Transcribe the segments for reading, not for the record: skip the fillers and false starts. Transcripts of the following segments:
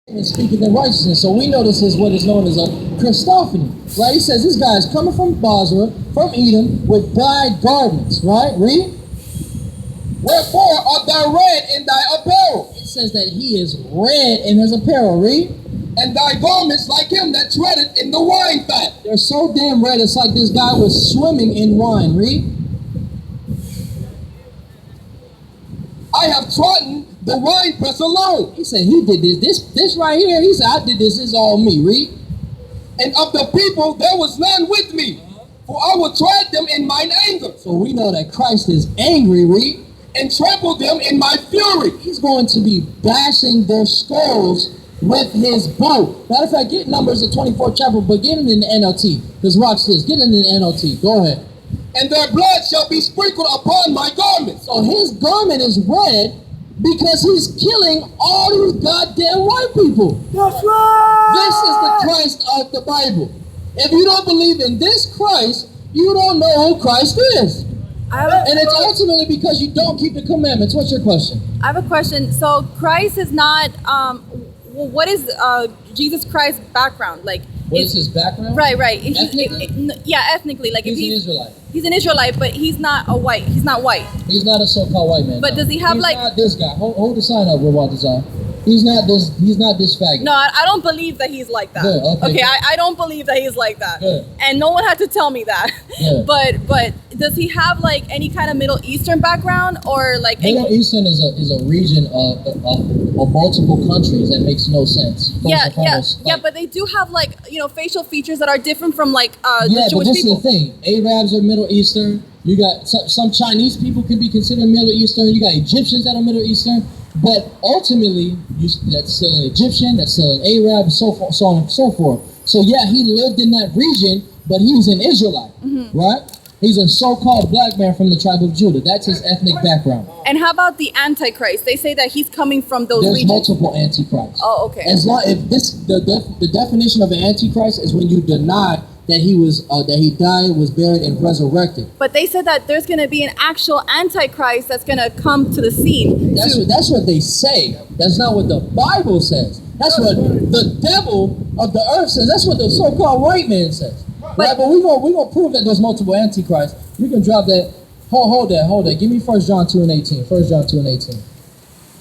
and speaketh in righteousness. So we know this is what is known as a Christophany, right? He says this guy is coming from Basra, from Edom, with dyed garments, right? Read. Wherefore art thou red in thy apparel? It says that he is red in his apparel, read. And thy garments like him that treadeth in the wine fat. They're so damn red, it's like this guy was swimming in wine, read. I have trodden the winepress alone. He said he did this right here. He said, I did this is all me, read. And of the people there was none with me, for I will tread them in mine anger. So we know that Christ is angry, read. And trample them in my fury. He's going to be bashing their skulls with his bow. Matter of fact, get Numbers the 24th chapter, but get it in the NLT. Because watch this. Get it in the NLT. Go ahead. And their blood shall be sprinkled upon my garments. So his garment is red because he's killing all these goddamn white people. That's right. This is the Christ of the Bible. If you don't believe in this Christ, you don't know who Christ is. And it's ultimately because you don't keep the commandments. What's your question? I have a question. So Christ is not, what is Jesus Christ's background? Like, what is his background? Right. Ethnically? Ethnically. Like he's an Israelite. He's an Israelite, but he's not a white. He's not white. He's not a so-called white man. But does he have he's like? Not this guy. Hold the sign up, Robot Design. He's not this. He's not this faggot. No, I don't believe that he's like that. Good, okay. I don't believe that he's like that. Good. And no one had to tell me that. Good. But does he have like any kind of Middle Eastern background or like? Middle Eastern is a region of multiple countries that makes no sense. Yeah, but they do have like facial features that are different from like the Jewish but this people. is the thing. Arabs are Middle Eastern. You got some Chinese people can be considered Middle Eastern. You got Egyptians that are Middle Eastern. But ultimately, that's still an Egyptian, that's still an Arab, so on and so forth. So yeah, he lived in that region, but he was an Israelite, right? He's a so-called black man from the tribe of Judah. That's his ethnic background. And how about the Antichrist? They say that he's coming from those There's regions. multiple Antichrists. Oh, okay. As long if the definition of an Antichrist is when you deny that he died, was buried, and resurrected. But they said that there's going to be an actual Antichrist that's going to come to the scene. That's what they say. That's not what the Bible says. That's what the devil of the earth says. That's what the so-called white man says. Right? But we're gonna prove that there's multiple Antichrists. You can drop that. Hold that. Give me 1 John 2 and 18. 1 John 2 and 18.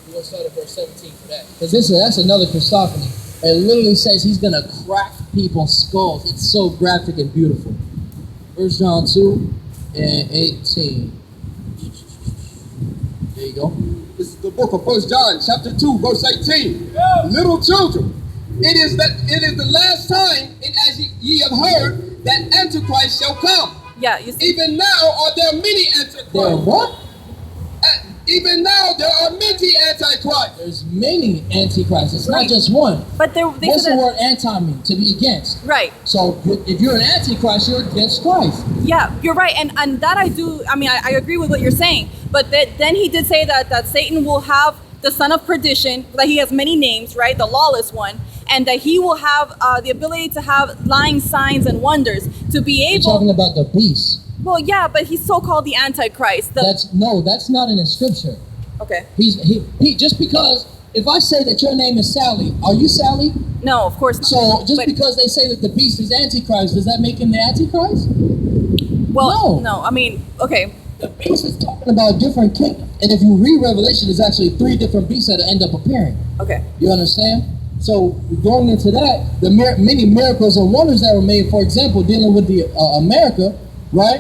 We're gonna start at verse 17 for that. Because that's another Christophany. It literally says he's going to crack people's skulls. It's so graphic and beautiful. 1 John 2 and 18. There you go. This is the book of 1 John, chapter 2, verse 18. Yeah. Little children, it is the last time, and as ye have heard, that Antichrist shall come. Yeah, you see. Even now are there many Antichrists. There what? Even now there are many Antichrists. There's many Antichrists. It's not just one. But they what's the word anti mean? To be against. Right. So if you're an Antichrist, you're against Christ. Yeah, you're right. And that I do, I agree with what you're saying. But then he did say that Satan will have the son of perdition, that he has many names, right? The lawless one. And that he will have the ability to have lying signs and wonders to be able. You're talking about the beast. Well, yeah, but he's so-called the Antichrist. That's not in the scripture. Okay. He just because if I say that your name is Sally, are you Sally? No, of course not. So just because they say that the beast is Antichrist, does that make him the Antichrist? Well, no. Okay. The beast is talking about a different kingdom. And if you read Revelation, there's actually 3 different beasts that end up appearing. Okay. You understand? So going into that, the many miracles and wonders that were made, for example, dealing with the America, right?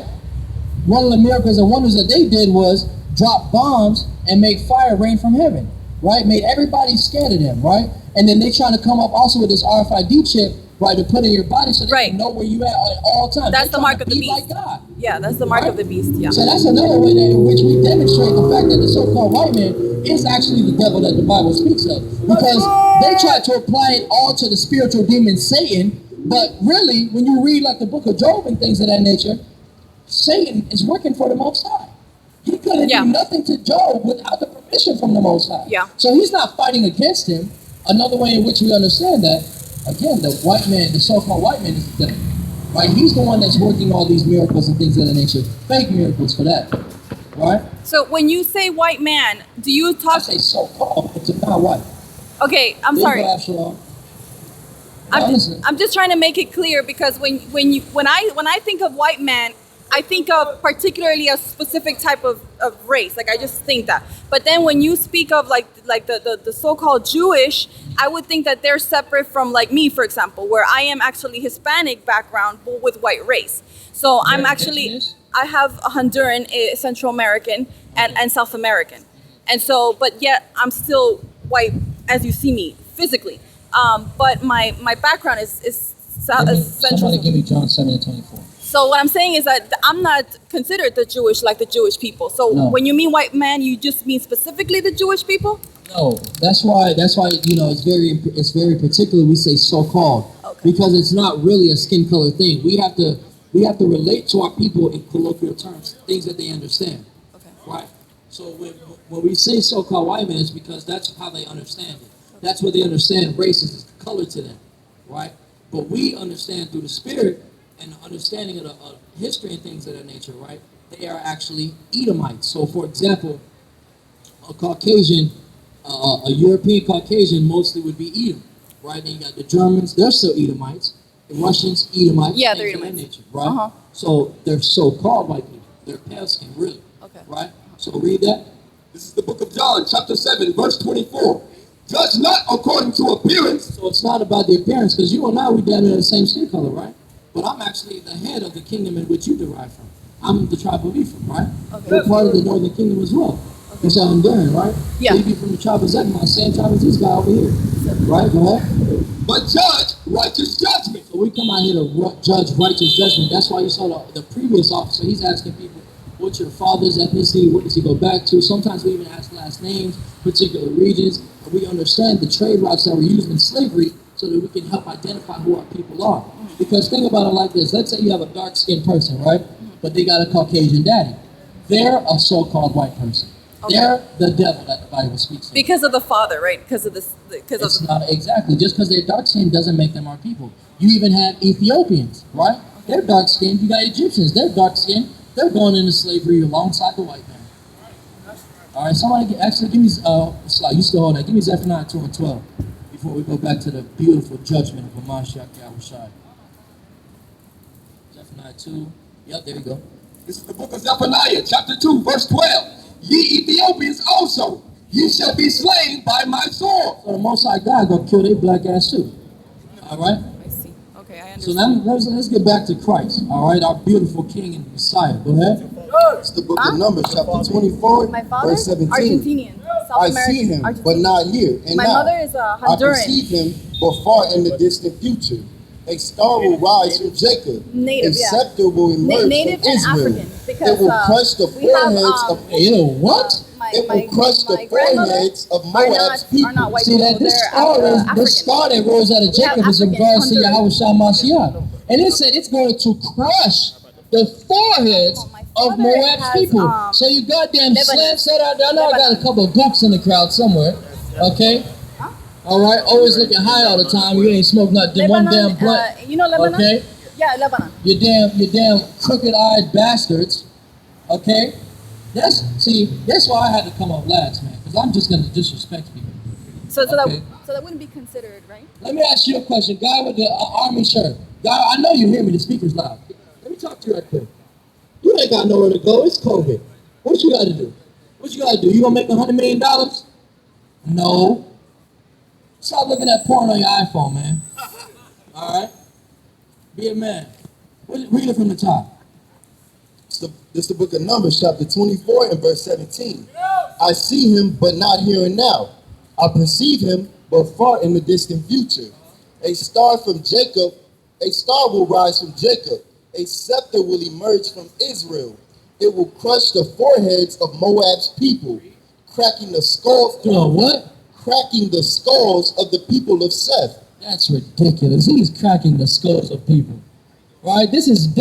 One of the miracles and wonders that they did was drop bombs and make fire rain from heaven, right? Made everybody scared of them, right? And then they trying to come up also with this RFID chip, right, to put in your body so they can know where you at all times. That's the mark of the beast. Like God. Yeah, that's the mark of the beast, yeah. So that's another way in which we demonstrate the fact that the so-called white man is actually the devil that the Bible speaks of. Because they try to apply it all to the spiritual demon Satan, but really, when you read like the book of Job and things of that nature, Satan is working for the Most High. He couldn't do nothing to Job without the permission from the Most High. Yeah. So he's not fighting against him. Another way in which we understand that, again, the white man, the so-called white man is the devil. Right? He's the one that's working all these miracles and things of that nature. Fake miracles for that. Right? So when you say white man, do you talk... I say so-called, but it's not white. Okay, I'm Then sorry. go Absalom. I'm just trying to make it clear because when I think of white man, I think of particularly a specific type of race. Like I just think that. But then when you speak of like the so-called Jewish, I would think that they're separate from like me, for example, where I am actually Hispanic background but with white race. So I'm actually I have a Honduran, Central American, and South American, and so but yet I'm still white as you see me physically. But my background is Central. Somebody give me John 7:24. So what I'm saying is that I'm not considered the Jewish like the Jewish people. So No. when you mean white man, you just mean specifically the Jewish people? No, that's why it's very particular. We say so-called because it's not really a skin color thing. We have to relate to our people in colloquial terms, things that they understand. Okay. Right. So when we say so-called white man, it's because that's how they understand it. That's what they understand. Race is color to them, right? But we understand through the spirit and the understanding of the history and things of that nature, right? They are actually Edomites. So, for example, a Caucasian, a European Caucasian mostly would be Edom, right? Then you got the Germans, they're still Edomites. The Russians, Edomites. Yeah, they're things of that Edomites. nature, right? Uh-huh. So they're so-called white people. They're pale skin, really. Okay. Right? So read that. This is the book of John, chapter 7, verse 24. Judge not according to appearance. So it's not about the appearance, because you and I, we damn near the same skin color, right? But I'm actually the head of the kingdom in which you derive from. I'm the tribe of Ephraim, right? Okay. We're part of the northern kingdom as well. Okay. It's Honduran, right? Yeah. So you be from the tribe of Zebulon, same tribe as this guy over here. Right? Go ahead. But judge righteous judgment. So we come out here to judge righteous judgment. That's why you saw the previous officer, he's asking people, what's your father's ethnicity? What does he go back to? Sometimes we even ask last names, particular regions. And we understand the trade routes that were used in slavery so that we can help identify who our people are. Because think about it like this. Let's say you have a dark-skinned person, right? But they got a Caucasian daddy. They're a so-called white person. Okay. They're the devil that the Bible speaks of. Because of the father, right? Because of this. It's not exactly. Just because they're dark-skinned doesn't make them our people. You even have Ethiopians, right? They're dark-skinned. You got Egyptians. They're dark-skinned. They're going into slavery alongside the white man. All right, somebody give me, you still hold that. Give me Zephaniah 2 and 12 before we go back to the beautiful judgment of Hamashiach Yahushai. Zephaniah 2. Yep, there you go. This is the book of Zephaniah, chapter 2, verse 12. Ye Ethiopians also, ye shall be slain by my sword. So the Most High God gonna kill their black ass too. All right. I see. Okay, I So understand. now let's get back to Christ. All right, our beautiful King and Messiah. Go ahead. It's the book of Numbers, chapter 24, My father, verse 17. Argentinian, South I American. see him, but Argentinian. not here. And My now, mother is a I Honduran. perceive him, but far in the distant future. A star will rise from Jacob. Native, a yeah. scepter will emerge Native from and Israel. African, because it will crush the we have, foreheads of Hey, you know what? it will crush the foreheads of Moab's people. Are not white See that people, this they're star is African. the star that rose out of We have Jacob is in African, regards to Honduran. Yahushua Mashiach. And it said it's going to crush the foreheads Well, my of father Moab's has, people. So you goddamn Lebanon. slant set out there. I know I got a Lebanon. couple of gooks in the crowd somewhere. Okay? All right? Always looking high all the time. You ain't smoke not one damn Lebanon, blunt. you know Lebanon? Okay? Yeah, Lebanon. You damn crooked-eyed bastards. Okay? That's why I had to come up last, man. Because I'm just going to disrespect people. So Okay. that wouldn't be considered, right? Let me ask you a question. Guy with the army shirt. Guy, I know you hear me. The speaker's loud. Let me talk to you right quick. You ain't got nowhere to go. It's COVID. What you got to do? What you got to do? You going to make $100 million? No. Stop looking at porn on your iPhone, man. All right? Be a man. Read it from the top. It's the book of Numbers, chapter 24 and verse 17. I see him, but not here and now. I perceive him, but far in the distant future. A star from Jacob, a star will rise from Jacob. A scepter will emerge from Israel. It will crush the foreheads of Moab's people, cracking the skulls. Doing what? Cracking the skulls of the people of Seth. That's ridiculous. He's cracking the skulls of people. Right? This is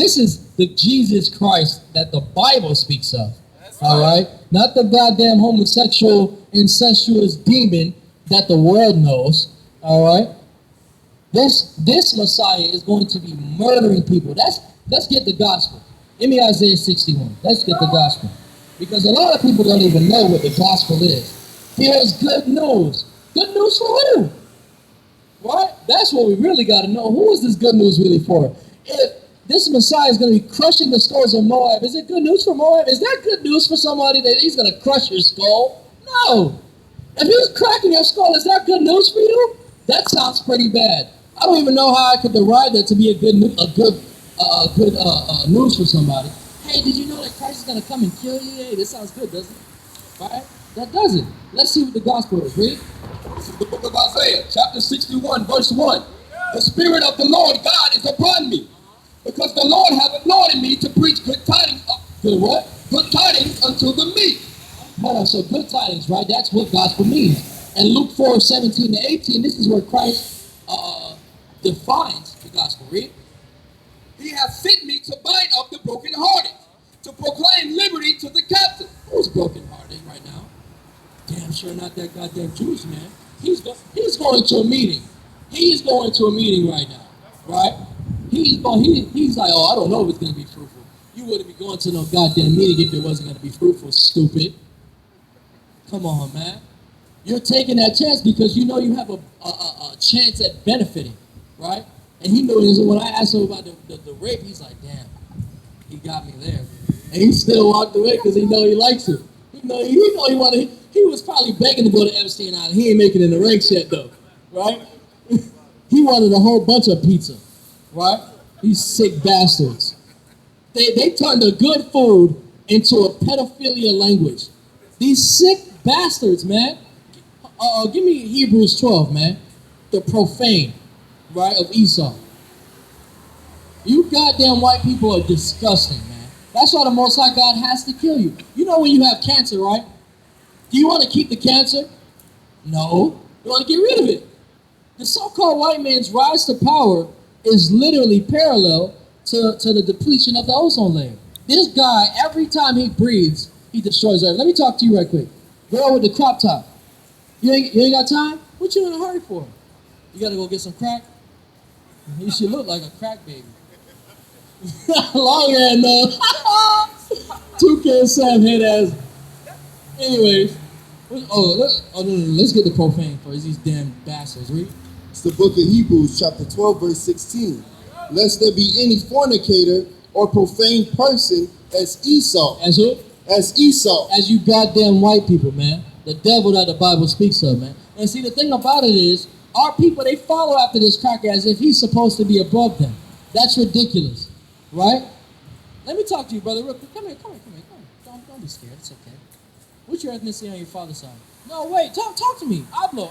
the Jesus Christ that the Bible speaks of. All right? Not the goddamn homosexual, incestuous demon that the world knows. All right? This Messiah is going to be murdering people. Let's get the gospel. Give me Isaiah 61. Let's get the gospel. Because a lot of people don't even know what the gospel is. Here's good news. Good news for who? Right? That's what we really got to know. Who is this good news really for? If this Messiah is going to be crushing the skulls of Moab, is it good news for Moab? Is that good news for somebody that he's going to crush your skull? No. If he's cracking your skull, is that good news for you? That sounds pretty bad. I don't even know how I could derive that to be a good news for somebody. Hey, did you know that Christ is going to come and kill you? Hey, this sounds good, doesn't it? Right? That doesn't. Let's see what the gospel is. Read. This is the book of Isaiah, chapter 61, verse 1. The Spirit of the Lord God is upon me, because the Lord hath anointed me to preach good tidings. Good what? Good tidings unto the meek. Hold on, so good tidings, right? That's what gospel means. And Luke 4:17-18, this is where Christ defines the gospel. Read. He hath sent me to bind up the brokenhearted, to proclaim liberty to the captive. Who's brokenhearted right now? Damn sure not that goddamn Jewish man. He's going to a meeting. He's going to a meeting right now, right? He's like, oh, I don't know if it's going to be fruitful. You wouldn't be going to no goddamn meeting if it wasn't going to be fruitful, stupid. Come on, man. You're taking that chance because you know you have a chance at benefiting, right? And he knew this. When I asked him about the rape, he's like, damn, he got me there. And he still walked away because he know he likes it. He know he wanted. He was probably begging to go to Epstein Island. He ain't making it in the ranks yet, though, right? He wanted a whole bunch of pizza, right? These sick bastards. They turned the good food into a pedophilia language. These sick bastards, man. Give me Hebrews 12, man. The profane, right, of Esau. You goddamn white people are disgusting, man. That's why the Most High God has to kill you. You know when you have cancer, right? Do you want to keep the cancer? No. You want to get rid of it. The so-called white man's rise to power is literally parallel to the depletion of the ozone layer. This guy, every time he breathes, he destroys Earth. Let me talk to you right quick. Girl with the crop top. You ain't got time? What you in a hurry for? You got to go get some crack? You should look like a crack baby. Long hair, no. Toucan Sam head ass. Anyways. Let's get the profane first. These damn bastards. Read. It's the book of Hebrews, chapter 12, verse 16. Lest there be any fornicator or profane person as Esau. As who? As Esau. As you goddamn white people, man. The devil that the Bible speaks of, man. And see, the thing about it is, our people, they follow after this cracker as if he's supposed to be above them. That's ridiculous. Right? Let me talk to you, brother, real quick. Come here. Don't be scared. It's okay. What's your ethnicity on your father's side? No, wait. Talk to me. Hablo.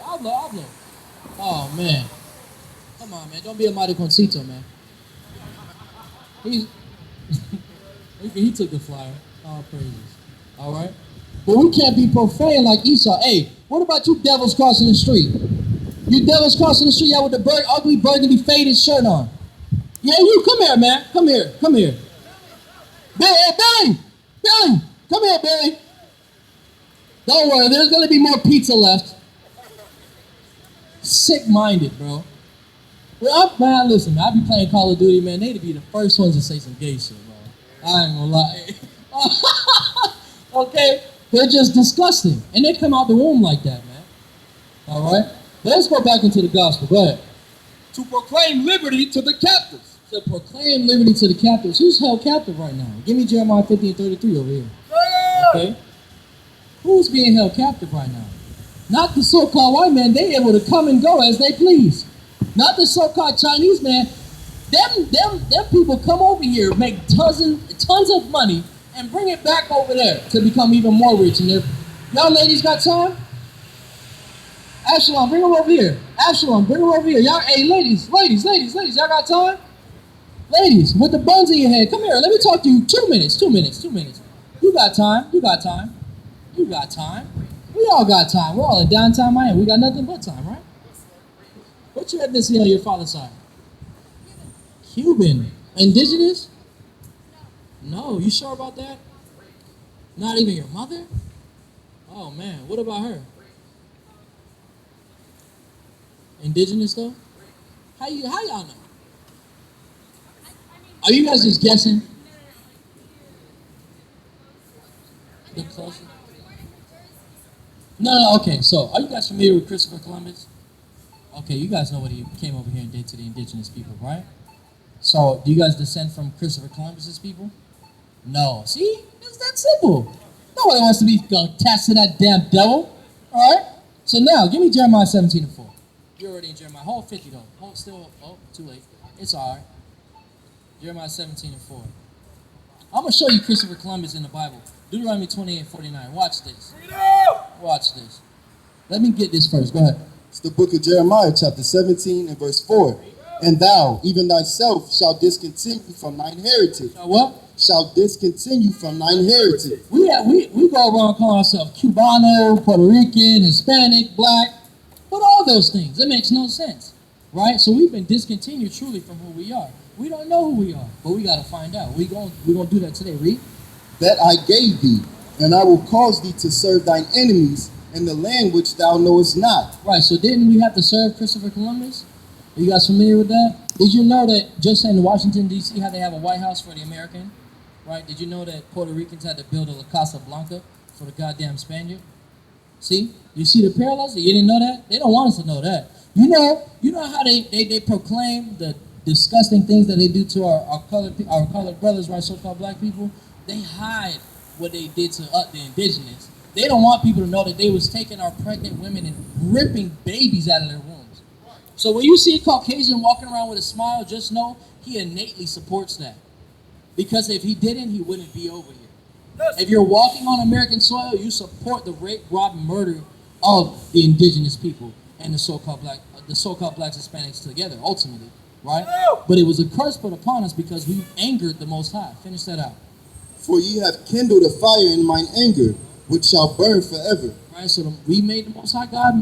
Oh, man. Come on, man. Don't be a mariconcito, man. He took the flyer. All praises. All right? But we can't be profane like Esau. Hey, what about you devils crossing the street? You devils crossing the street out with the ugly burgundy faded shirt on. Yeah, you. Come here, man. Come here. Billy. Come here, Billy. Don't worry, there's going to be more pizza left. Sick-minded, bro. Well, man, listen, man, I be playing Call of Duty, man. They'd be the first ones to say some gay shit, bro. I ain't gonna lie. Okay? They're just disgusting. And they come out the womb like that, man. All right? Let's go back into the gospel. Go ahead. To proclaim liberty to the captives. To proclaim liberty to the captives. Who's held captive right now? Give me Jeremiah 50:33 over here. Okay? Who's being held captive right now? Not the so-called white man. They able to come and go as they please. Not the so-called Chinese man. Them people come over here, make tons of money, and bring it back over there to become even more rich. And y'all ladies got time? Absalom, bring her over here. Absalom, bring her over here. Y'all, hey, ladies, y'all got time? Ladies, with the buns in your head, come here. Let me talk to you. 2 minutes. You got time. We all got time. We're all in downtown Miami. We got nothing but time, right? What's your ethnicity on your father's side? Cuban. Indigenous? No. You sure about that? Not even your mother? Oh, man. What about her? Indigenous, though? How y'all know? Are you guys just guessing? The closest? No, okay, so are you guys familiar with Christopher Columbus? Okay, you guys know what he came over here and did to the indigenous people, right? So, do you guys descend from Christopher Columbus's people? No. See? It's that simple. Nobody wants to be attached to that damn devil. Alright? So now, give me Jeremiah 17:4. You're already in Jeremiah. Hold 50 though. Hold still. Oh, too late. It's alright. Jeremiah 17:4. I'm going to show you Christopher Columbus in the Bible. Deuteronomy 28:49. Watch this. Watch this. Let me get this first. Go ahead. It's the book of Jeremiah, chapter 17 and verse 4. And thou, even thyself, shalt discontinue from thine heritage. What? Shalt discontinue from thine heritage. We go around calling ourselves Cubano, Puerto Rican, Hispanic, Black, but all those things. It makes no sense, right? So we've been discontinued truly from who we are. We don't know who we are, but we got to find out. We're gonna do that today. Read. That I gave thee, and I will cause thee to serve thine enemies in the land which thou knowest not. Right, so didn't we have to serve Christopher Columbus? Are you guys familiar with that? Did you know that just in Washington, D.C., how they have a White House for the American? Right? Did you know that Puerto Ricans had to build a La Casa Blanca for the goddamn Spaniard? See? You see the parallels? You didn't know that? They don't want us to know that. You know how they proclaim the disgusting things that they do to our colored brothers, right, so-called black people? They hide what they did to the indigenous. They don't want people to know that they was taking our pregnant women and ripping babies out of their wombs. So when you see a Caucasian walking around with a smile, just know he innately supports that. Because if he didn't, he wouldn't be over here. If you're walking on American soil, you support the rape, rob, and murder of the indigenous people and the so-called blacks, Hispanics together, ultimately, right? But it was a curse put upon us because we angered the Most High. Finish that out. For ye have kindled a fire in mine anger, which shall burn forever. Right, so we made the Most High God